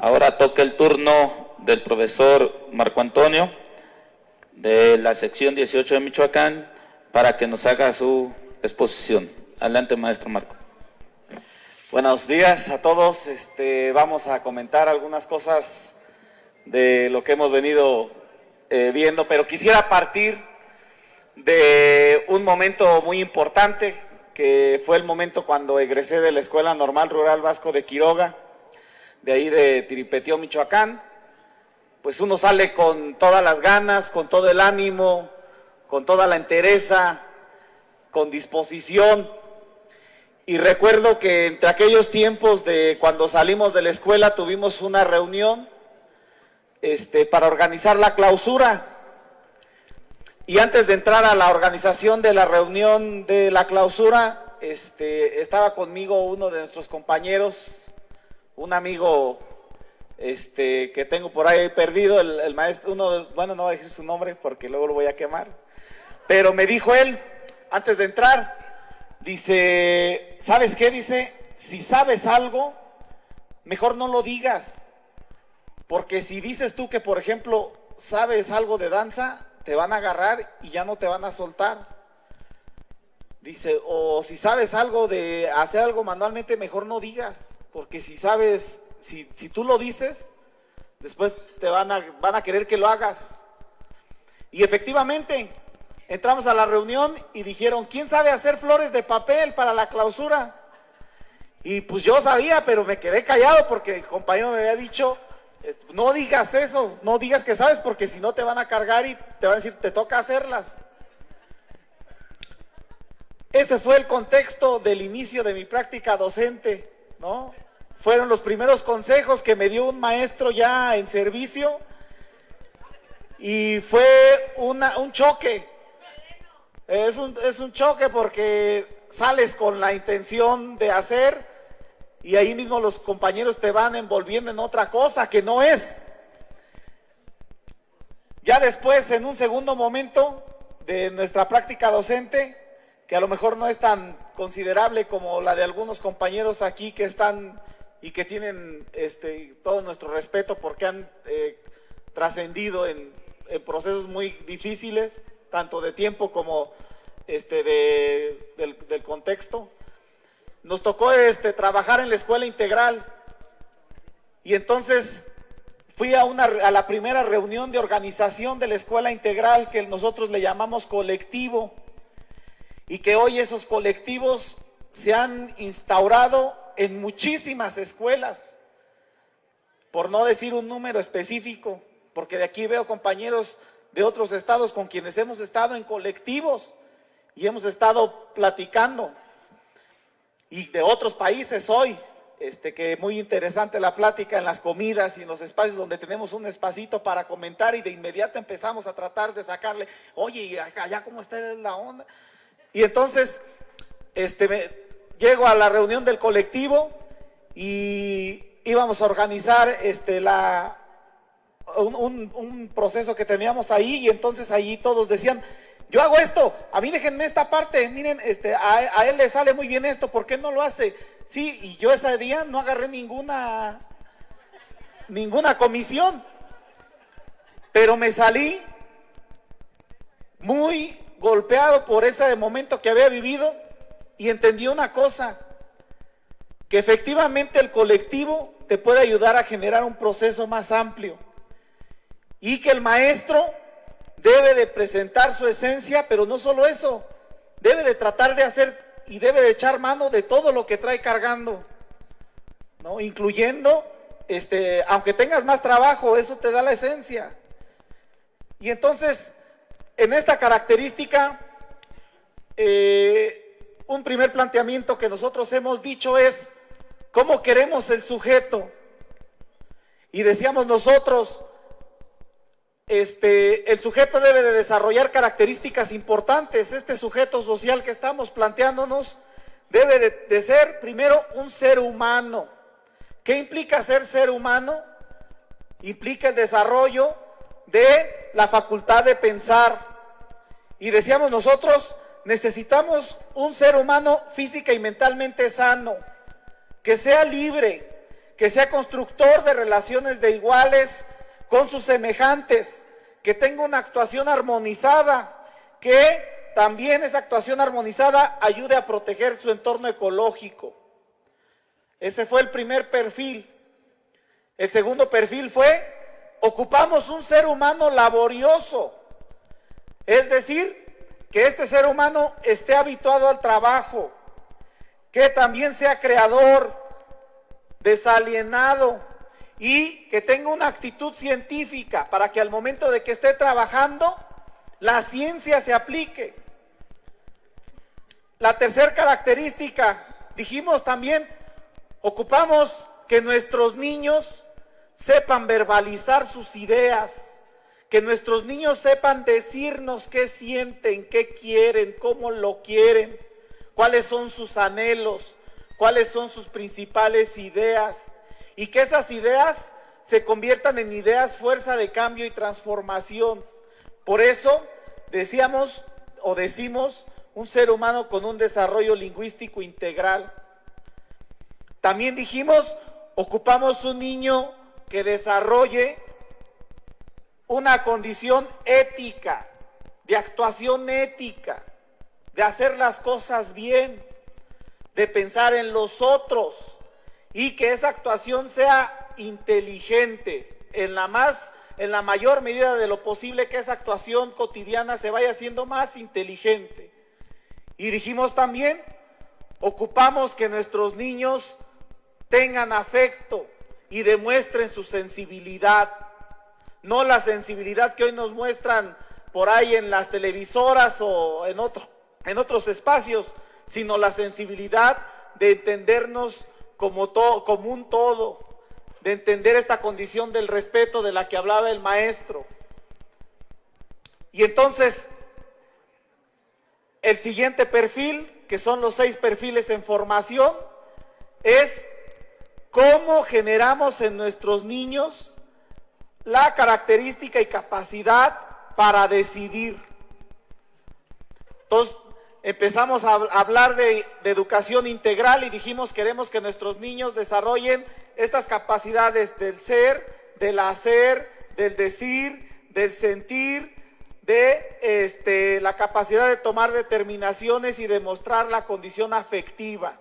Ahora toca el turno del profesor Marco Antonio, de la sección 18 de Michoacán, para que nos haga su exposición. Adelante, maestro Marco. Buenos días a todos. Vamos a comentar algunas cosas de lo que hemos venido viendo, pero quisiera partir de un momento muy importante, que fue el momento cuando egresé de la Escuela Normal Rural Vasco de Quiroga, de ahí de Tiripetío, Michoacán. Pues uno sale con todas las ganas, con todo el ánimo, con toda la entereza, con disposición. Y recuerdo que entre aquellos tiempos de cuando salimos de la escuela tuvimos una reunión para organizar la clausura. Y antes de entrar a la organización de la reunión de la clausura, estaba conmigo uno de nuestros compañeros, un amigo que tengo por ahí perdido, el maestro, bueno, no voy a decir su nombre porque luego lo voy a quemar, pero me dijo él, antes de entrar, dice, ¿sabes qué? Dice, si sabes algo, mejor no lo digas, porque si dices tú que, por ejemplo, sabes algo de danza, te van a agarrar y ya no te van a soltar. Dice, o si sabes algo de hacer algo manualmente, mejor no digas, porque si sabes, si tú lo dices, después te van a querer que lo hagas. Y efectivamente, entramos a la reunión y dijeron, ¿quién sabe hacer flores de papel para la clausura? Y pues yo sabía, pero me quedé callado porque el compañero me había dicho, no digas eso, no digas que sabes, porque si no te van a cargar y te van a decir, te toca hacerlas. Ese fue el contexto del inicio de mi práctica docente, ¿no? Fueron los primeros consejos que me dio un maestro ya en servicio y fue un choque. Es un choque porque sales con la intención de hacer y ahí mismo los compañeros te van envolviendo en otra cosa que no es. Ya después, en un segundo momento de nuestra práctica docente, que a lo mejor no es tan considerable como la de algunos compañeros aquí que están y que tienen todo nuestro respeto porque han trascendido en procesos muy difíciles, tanto de tiempo como del contexto. Nos tocó trabajar en la escuela integral y entonces fui a la primera reunión de organización de la escuela integral, que nosotros le llamamos colectivo, y que hoy esos colectivos se han instaurado en muchísimas escuelas, por no decir un número específico, porque de aquí veo compañeros de otros estados con quienes hemos estado en colectivos y hemos estado platicando, y de otros países hoy, que muy interesante la plática en las comidas y en los espacios donde tenemos un espacito para comentar y de inmediato empezamos a tratar de sacarle, oye, ¿y allá cómo está la onda? Y entonces, llego a la reunión del colectivo y íbamos a organizar un proceso que teníamos ahí, y entonces allí todos decían, yo hago esto, a mí déjenme esta parte, miren, a él le sale muy bien esto, ¿por qué no lo hace? Sí, y yo ese día no agarré ninguna comisión, pero me salí muy golpeado por ese momento que había vivido y entendí una cosa, que efectivamente el colectivo te puede ayudar a generar un proceso más amplio y que el maestro debe de presentar su esencia, pero no solo eso, debe de tratar de hacer y debe de echar mano de todo lo que trae cargando, ¿no? Incluyendo, aunque tengas más trabajo, eso te da la esencia. Y entonces, en esta característica, un primer planteamiento que nosotros hemos dicho es, ¿cómo queremos el sujeto? Y decíamos nosotros, el sujeto debe de desarrollar características importantes. Este sujeto social que estamos planteándonos debe de ser primero un ser humano. ¿Qué implica ser humano? Implica el desarrollo de la facultad de pensar. Y decíamos nosotros, necesitamos un ser humano física y mentalmente sano, que sea libre, que sea constructor de relaciones de iguales con sus semejantes, que tenga una actuación armonizada, que también esa actuación armonizada ayude a proteger su entorno ecológico. Ese fue el primer perfil. El segundo perfil fue, ocupamos un ser humano laborioso, es decir, que este ser humano esté habituado al trabajo, que también sea creador, desalienado y que tenga una actitud científica para que al momento de que esté trabajando, la ciencia se aplique. La tercera característica, dijimos también, ocupamos que nuestros niños sepan verbalizar sus ideas, que nuestros niños sepan decirnos qué sienten, qué quieren, cómo lo quieren, cuáles son sus anhelos, cuáles son sus principales ideas, y que esas ideas se conviertan en ideas fuerza de cambio y transformación. Por eso decíamos o decimos un ser humano con un desarrollo lingüístico integral. También dijimos, ocupamos un niño que desarrolle una condición ética, de actuación ética, de hacer las cosas bien, de pensar en los otros y que esa actuación sea inteligente, en la mayor medida de lo posible que esa actuación cotidiana se vaya haciendo más inteligente. Y dijimos también, ocupamos que nuestros niños tengan afecto y demuestren su sensibilidad, no la sensibilidad que hoy nos muestran por ahí en las televisoras o en otros espacios, sino la sensibilidad de entendernos como un todo, de entender esta condición del respeto de la que hablaba el maestro. Y entonces, el siguiente perfil, que son los 6 perfiles en formación, es cómo generamos en nuestros niños la característica y capacidad para decidir. Entonces, empezamos a hablar de educación integral y dijimos queremos que nuestros niños desarrollen estas capacidades del ser, del hacer, del decir, del sentir, de la capacidad de tomar determinaciones y demostrar la condición afectiva,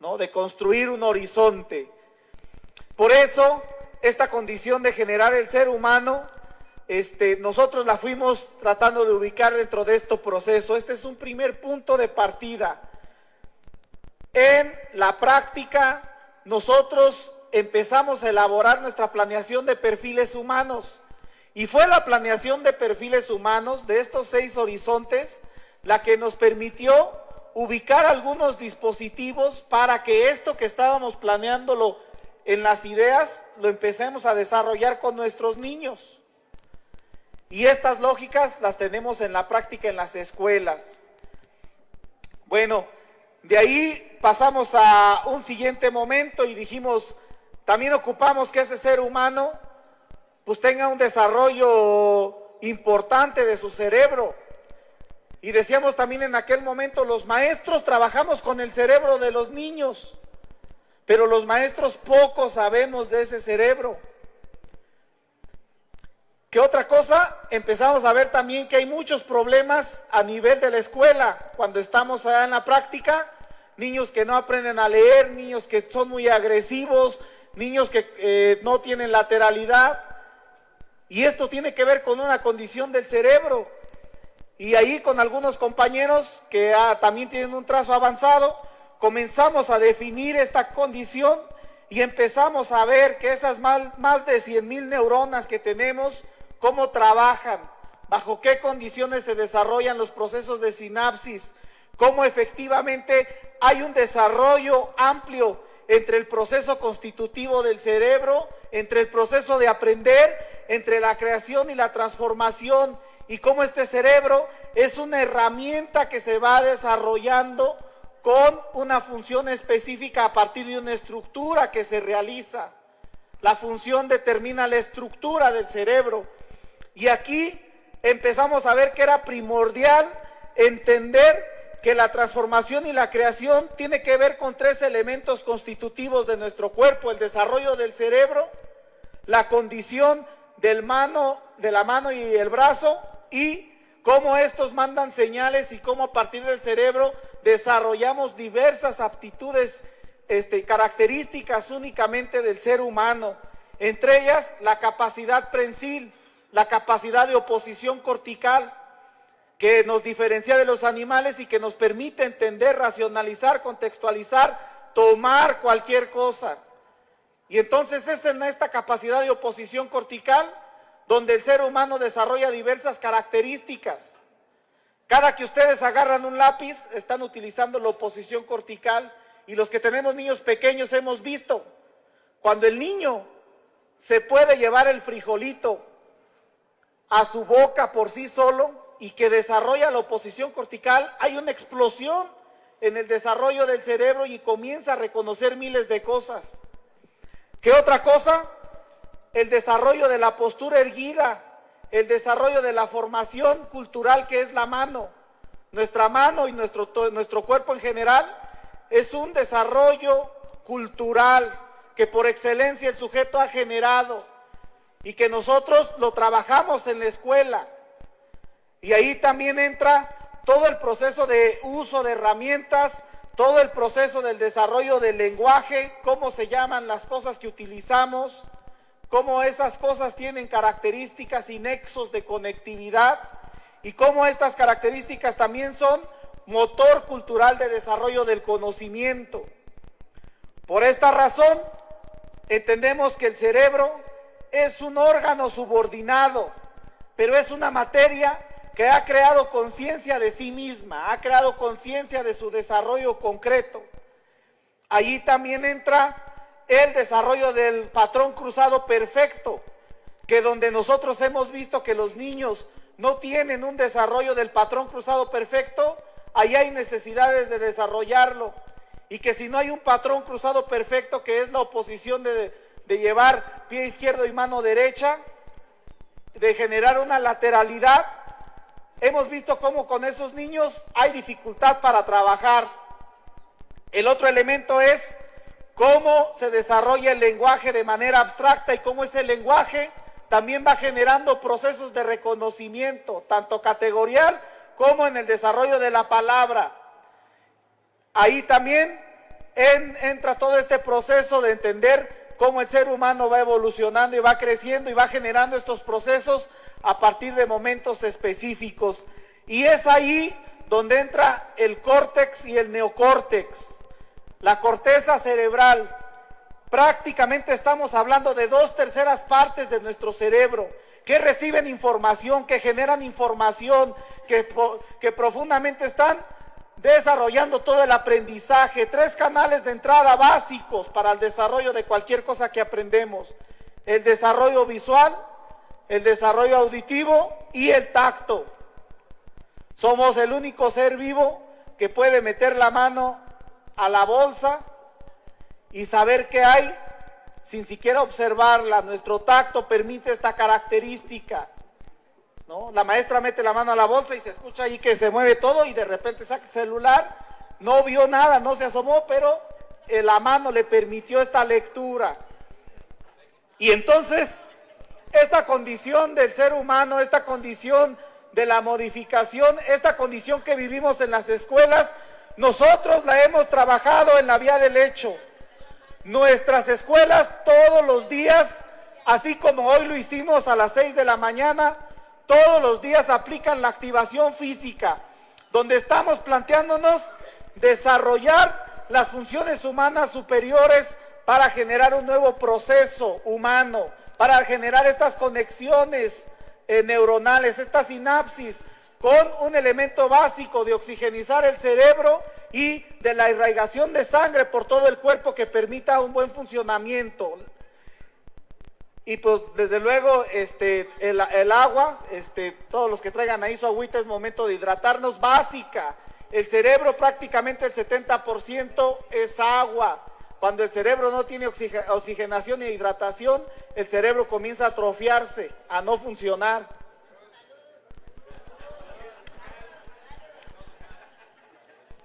¿no? De construir un horizonte. Por eso, esta condición de generar el ser humano, nosotros la fuimos tratando de ubicar dentro de este proceso. Este es un primer punto de partida. En la práctica, nosotros empezamos a elaborar nuestra planeación de perfiles humanos. Y fue la planeación de perfiles humanos de estos 6 horizontes la que nos permitió ubicar algunos dispositivos para que esto que estábamos planeándolo en las ideas, lo empecemos a desarrollar con nuestros niños. Y estas lógicas las tenemos en la práctica en las escuelas. Bueno, de ahí pasamos a un siguiente momento y dijimos, también ocupamos que ese ser humano pues tenga un desarrollo importante de su cerebro. Y decíamos también en aquel momento, los maestros trabajamos con el cerebro de los niños, pero los maestros poco sabemos de ese cerebro. ¿Qué otra cosa? Empezamos a ver también que hay muchos problemas a nivel de la escuela, cuando estamos allá en la práctica, niños que no aprenden a leer, niños que son muy agresivos, niños que no tienen lateralidad, y esto tiene que ver con una condición del cerebro. Y ahí con algunos compañeros que también tienen un trazo avanzado, comenzamos a definir esta condición y empezamos a ver que esas más de 100,000 neuronas que tenemos, cómo trabajan, bajo qué condiciones se desarrollan los procesos de sinapsis, cómo efectivamente hay un desarrollo amplio entre el proceso constitutivo del cerebro, entre el proceso de aprender, entre la creación y la transformación, y cómo este cerebro es una herramienta que se va desarrollando con una función específica a partir de una estructura que se realiza. La función determina la estructura del cerebro. Y aquí empezamos a ver que era primordial entender que la transformación y la creación tiene que ver con tres elementos constitutivos de nuestro cuerpo: el desarrollo del cerebro, la condición de la mano y el brazo, y cómo estos mandan señales y cómo a partir del cerebro desarrollamos diversas aptitudes, características únicamente del ser humano, entre ellas la capacidad prensil, la capacidad de oposición cortical, que nos diferencia de los animales y que nos permite entender, racionalizar, contextualizar, tomar cualquier cosa. Y entonces es en esta capacidad de oposición cortical donde el ser humano desarrolla diversas características. Cada que ustedes agarran un lápiz, están utilizando la oposición cortical, y los que tenemos niños pequeños hemos visto, cuando el niño se puede llevar el frijolito a su boca por sí solo y que desarrolla la oposición cortical, hay una explosión en el desarrollo del cerebro y comienza a reconocer miles de cosas. ¿Qué otra cosa? El desarrollo de la postura erguida, el desarrollo de la formación cultural que es la mano. Nuestra mano y nuestro cuerpo en general es un desarrollo cultural que por excelencia el sujeto ha generado y que nosotros lo trabajamos en la escuela. Y ahí también entra todo el proceso de uso de herramientas, todo el proceso del desarrollo del lenguaje, cómo se llaman las cosas que utilizamos, cómo esas cosas tienen características y nexos de conectividad, y cómo estas características también son motor cultural de desarrollo del conocimiento. Por esta razón, entendemos que el cerebro es un órgano subordinado, pero es una materia que ha creado conciencia de sí misma, ha creado conciencia de su desarrollo concreto. Allí también entra el desarrollo del patrón cruzado perfecto, que donde nosotros hemos visto que los niños no tienen un desarrollo del patrón cruzado perfecto, ahí hay necesidades de desarrollarlo, y que si no hay un patrón cruzado perfecto, que es la oposición de llevar pie izquierdo y mano derecha, de generar una lateralidad, hemos visto cómo con esos niños hay dificultad para trabajar. El otro elemento es cómo se desarrolla el lenguaje de manera abstracta y cómo ese lenguaje también va generando procesos de reconocimiento, tanto categorial como en el desarrollo de la palabra. Ahí también entra todo este proceso de entender cómo el ser humano va evolucionando y va creciendo y va generando estos procesos a partir de momentos específicos. Y es ahí donde entra el córtex y el neocórtex, la corteza cerebral. Prácticamente estamos hablando de 2/3 partes de nuestro cerebro que reciben información, que generan información, que profundamente están desarrollando todo el aprendizaje. 3 canales de entrada básicos para el desarrollo de cualquier cosa que aprendemos: el desarrollo visual, el desarrollo auditivo y el tacto. Somos el único ser vivo que puede meter la mano a la bolsa y saber qué hay sin siquiera observarla. Nuestro tacto permite esta característica, ¿no? La maestra mete la mano a la bolsa y se escucha ahí que se mueve todo, y de repente saca el celular, no vio nada, no se asomó, pero la mano le permitió esta lectura. Y entonces esta condición del ser humano, esta condición de la modificación, esta condición que vivimos en las escuelas, nosotros la hemos trabajado en la vía del hecho. Nuestras escuelas todos los días, así como hoy lo hicimos a las 6 de la mañana, todos los días aplican la activación física, donde estamos planteándonos desarrollar las funciones humanas superiores para generar un nuevo proceso humano, para generar estas conexiones neuronales, estas sinapsis, con un elemento básico de oxigenizar el cerebro y de la irrigación de sangre por todo el cuerpo que permita un buen funcionamiento. Y pues desde luego el agua, todos los que traigan ahí su agüita, es momento de hidratarnos, básica. El cerebro prácticamente el 70% es agua. Cuando el cerebro no tiene oxigenación e hidratación, el cerebro comienza a atrofiarse, a no funcionar.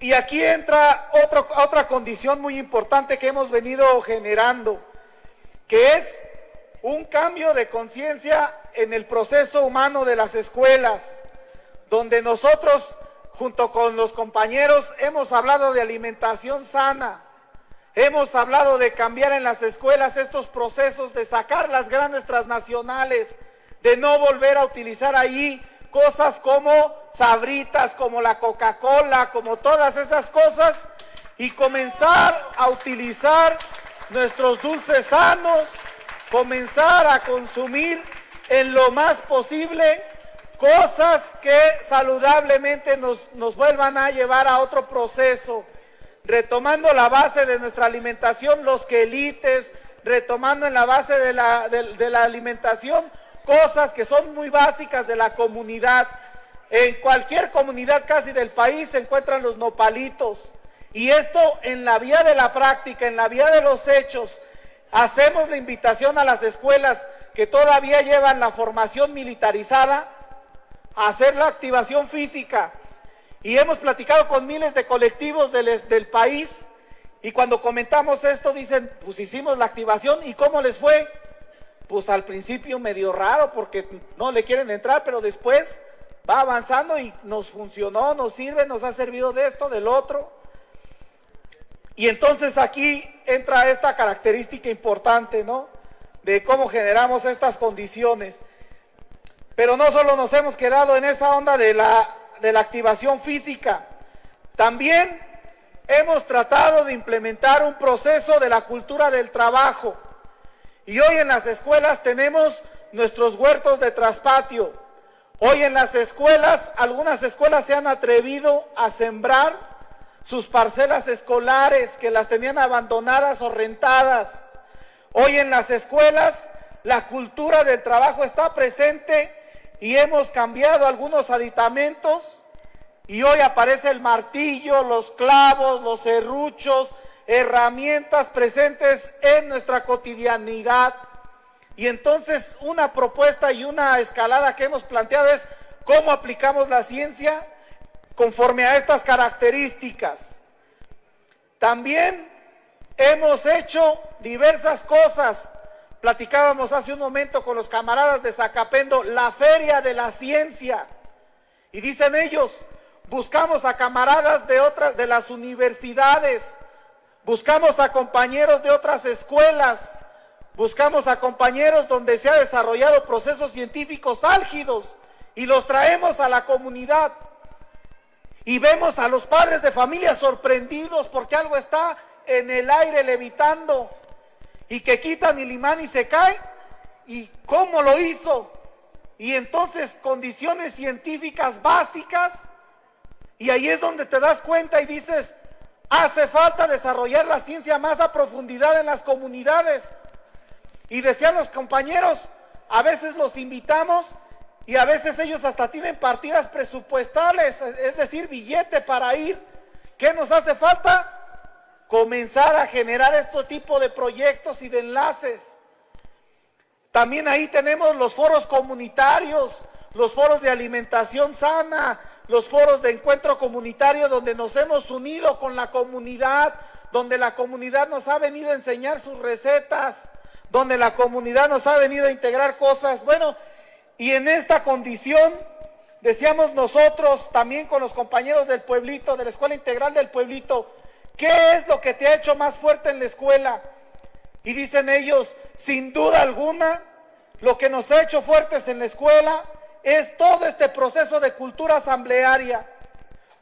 Y aquí entra otra condición muy importante que hemos venido generando, que es un cambio de conciencia en el proceso humano de las escuelas, donde nosotros, junto con los compañeros, hemos hablado de alimentación sana, hemos hablado de cambiar en las escuelas estos procesos, de sacar las grandes transnacionales, de no volver a utilizar ahí cosas como Sabritas, como la Coca-Cola, como todas esas cosas, y comenzar a utilizar nuestros dulces sanos, comenzar a consumir en lo más posible cosas que saludablemente nos vuelvan a llevar a otro proceso, retomando la base de nuestra alimentación, los quelites, retomando en la base de la alimentación cosas que son muy básicas de la comunidad. En cualquier comunidad casi del país se encuentran los nopalitos, y esto en la vía de la práctica, en la vía de los hechos. Hacemos la invitación a las escuelas que todavía llevan la formación militarizada a hacer la activación física, y hemos platicado con miles de colectivos del país, y cuando comentamos esto dicen, pues hicimos la activación, ¿y cómo les fue? Pues al principio medio raro porque no le quieren entrar, pero después va avanzando y nos funcionó, nos sirve, nos ha servido de esto, del otro. Y entonces aquí entra esta característica importante, ¿no?, de cómo generamos estas condiciones. Pero no solo nos hemos quedado en esa onda de la activación física, también hemos tratado de implementar un proceso de la cultura del trabajo. Y hoy en las escuelas tenemos nuestros huertos de traspatio. Hoy en las escuelas, algunas escuelas se han atrevido a sembrar sus parcelas escolares que las tenían abandonadas o rentadas. Hoy en las escuelas la cultura del trabajo está presente y hemos cambiado algunos aditamentos, y hoy aparece el martillo, los clavos, los serruchos, herramientas presentes en nuestra cotidianidad. Y entonces una propuesta y una escalada que hemos planteado es cómo aplicamos la ciencia conforme a estas características. También hemos hecho diversas cosas. Platicábamos hace un momento con los camaradas de Zacapendo, la Feria de la Ciencia, y dicen ellos, buscamos a camaradas de las universidades, buscamos a compañeros de otras escuelas, buscamos a compañeros donde se ha desarrollado procesos científicos álgidos y los traemos a la comunidad. Y vemos a los padres de familia sorprendidos porque algo está en el aire levitando, y que quitan el imán y se cae. ¿Y cómo lo hizo? Y entonces condiciones científicas básicas, y ahí es donde te das cuenta y dices, hace falta desarrollar la ciencia más a profundidad en las comunidades. Y decían los compañeros, a veces los invitamos y a veces ellos hasta tienen partidas presupuestales, es decir, billete para ir. ¿Qué nos hace falta? Comenzar a generar este tipo de proyectos y de enlaces. También ahí tenemos los foros comunitarios, los foros de alimentación sana, los foros de encuentro comunitario donde nos hemos unido con la comunidad, donde la comunidad nos ha venido a enseñar sus recetas, donde la comunidad nos ha venido a integrar cosas. Bueno, y en esta condición, decíamos nosotros también con los compañeros del pueblito, de la Escuela Integral del Pueblito, ¿qué es lo que te ha hecho más fuerte en la escuela? Y dicen ellos, sin duda alguna, lo que nos ha hecho fuertes en la escuela es todo este proceso de cultura asamblearia,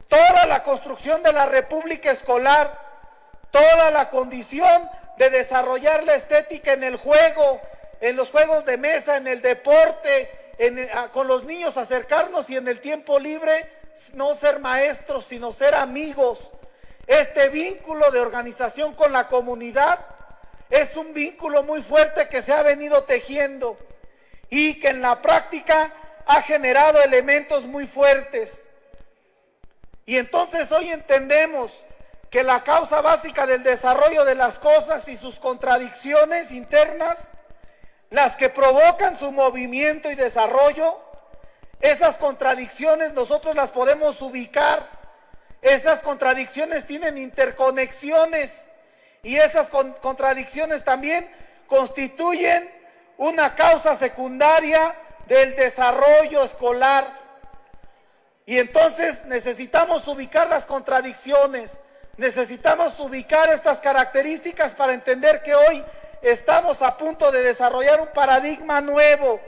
toda la construcción de la república escolar, toda la condición de desarrollar la estética en el juego, en los juegos de mesa, en el deporte, con los niños acercarnos, y en el tiempo libre no ser maestros, sino ser amigos. Este vínculo de organización con la comunidad es un vínculo muy fuerte que se ha venido tejiendo y que en la práctica ha generado elementos muy fuertes. Y entonces hoy entendemos que la causa básica del desarrollo de las cosas y sus contradicciones internas, las que provocan su movimiento y desarrollo, esas contradicciones nosotros las podemos ubicar Esas contradicciones tienen interconexiones y esas contradicciones también constituyen una causa secundaria del desarrollo escolar. Y entonces necesitamos ubicar las contradicciones, necesitamos ubicar estas características para entender que hoy estamos a punto de desarrollar un paradigma nuevo.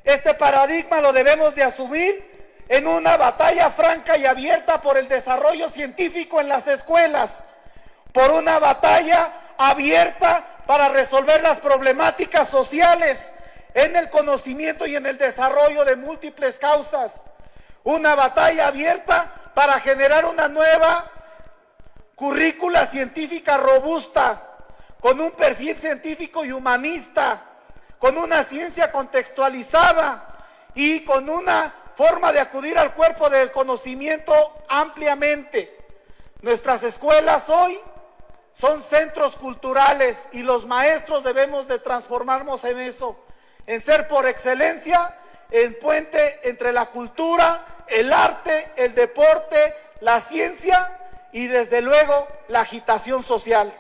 Este paradigma lo debemos de asumir en una batalla franca y abierta por el desarrollo científico en las escuelas, por una batalla abierta para resolver las problemáticas sociales en el conocimiento y en el desarrollo de múltiples causas, una batalla abierta para generar una nueva currícula científica robusta, con un perfil científico y humanista, con una ciencia contextualizada y con una forma de acudir al cuerpo del conocimiento ampliamente. Nuestras escuelas hoy son centros culturales y los maestros debemos de transformarnos en eso, en ser por excelencia el puente entre la cultura, el arte, el deporte, la ciencia y desde luego la agitación social.